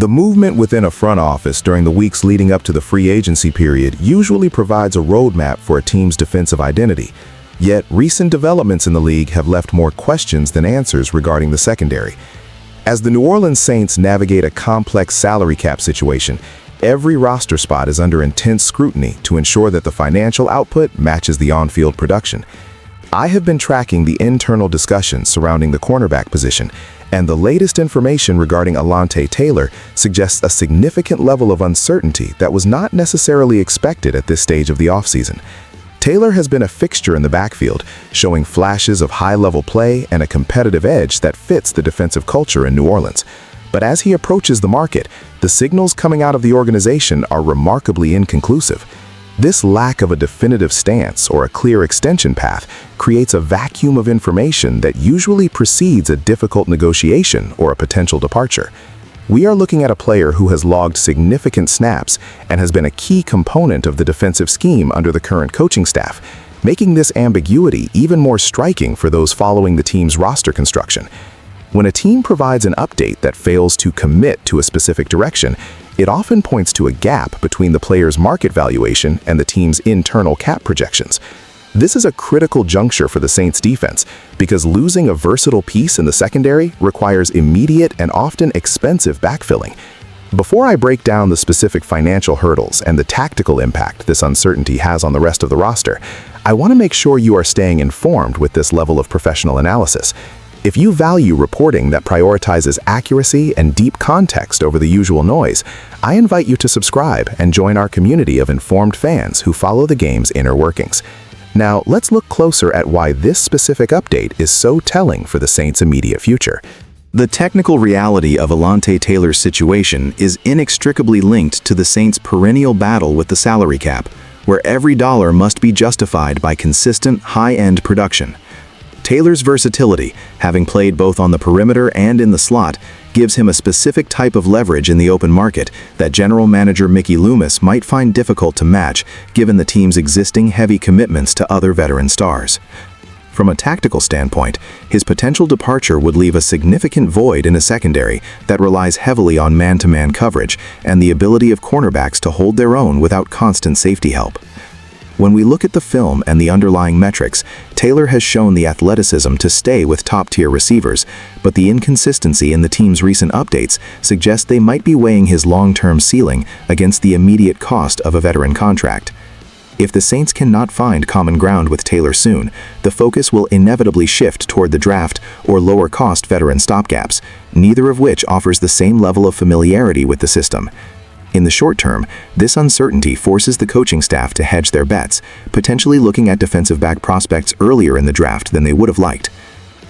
The movement within a front office during the weeks leading up to the free agency period usually provides a roadmap for a team's defensive identity. Yet, recent developments in the league have left more questions than answers regarding the secondary. As the New Orleans Saints navigate a complex salary cap situation, every roster spot is under intense scrutiny to ensure that the financial output matches the on-field production. I have been tracking the internal discussions surrounding the cornerback position, and the latest information regarding Alontae Taylor suggests a significant level of uncertainty that was not necessarily expected at this stage of the offseason. Taylor has been a fixture in the backfield, showing flashes of high-level play and a competitive edge that fits the defensive culture in New Orleans. But as he approaches the market, the signals coming out of the organization are remarkably inconclusive. This lack of a definitive stance or a clear extension path creates a vacuum of information that usually precedes a difficult negotiation or a potential departure. We are looking at a player who has logged significant snaps and has been a key component of the defensive scheme under the current coaching staff, making this ambiguity even more striking for those following the team's roster construction. When a team provides an update that fails to commit to a specific direction, it often points to a gap between the player's market valuation and the team's internal cap projections. This is a critical juncture for the Saints defense because losing a versatile piece in the secondary requires immediate and often expensive backfilling. Before I break down the specific financial hurdles and the tactical impact this uncertainty has on the rest of the roster, I want to make sure you are staying informed with this level of professional analysis. If you value reporting that prioritizes accuracy and deep context over the usual noise, I invite you to subscribe and join our community of informed fans who follow the game's inner workings. Now, let's look closer at why this specific update is so telling for the Saints' immediate future. The technical reality of Alontae Taylor's situation is inextricably linked to the Saints' perennial battle with the salary cap, where every dollar must be justified by consistent, high-end production. Taylor's versatility, having played both on the perimeter and in the slot, gives him a specific type of leverage in the open market that general manager Mickey Loomis might find difficult to match given the team's existing heavy commitments to other veteran stars. From a tactical standpoint, his potential departure would leave a significant void in a secondary that relies heavily on man-to-man coverage and the ability of cornerbacks to hold their own without constant safety help. When we look at the film and the underlying metrics, Taylor has shown the athleticism to stay with top-tier receivers, but the inconsistency in the team's recent updates suggests they might be weighing his long-term ceiling against the immediate cost of a veteran contract. If the Saints cannot find common ground with Taylor soon, the focus will inevitably shift toward the draft or lower-cost veteran stopgaps, neither of which offers the same level of familiarity with the system. In the short term, this uncertainty forces the coaching staff to hedge their bets, potentially looking at defensive back prospects earlier in the draft than they would have liked.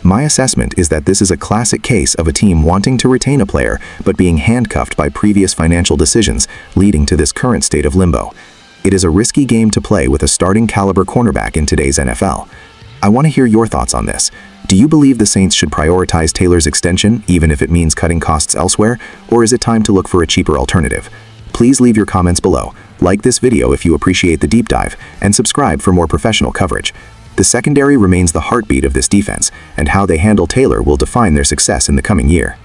My assessment is that this is a classic case of a team wanting to retain a player but being handcuffed by previous financial decisions, leading to this current state of limbo. It is a risky game to play with a starting caliber cornerback in today's NFL. I want to hear your thoughts on this. Do you believe the Saints should prioritize Taylor's extension, even if it means cutting costs elsewhere, or is it time to look for a cheaper alternative? Please leave your comments below, like this video if you appreciate the deep dive, and subscribe for more professional coverage. The secondary remains the heartbeat of this defense, and how they handle Taylor will define their success in the coming year.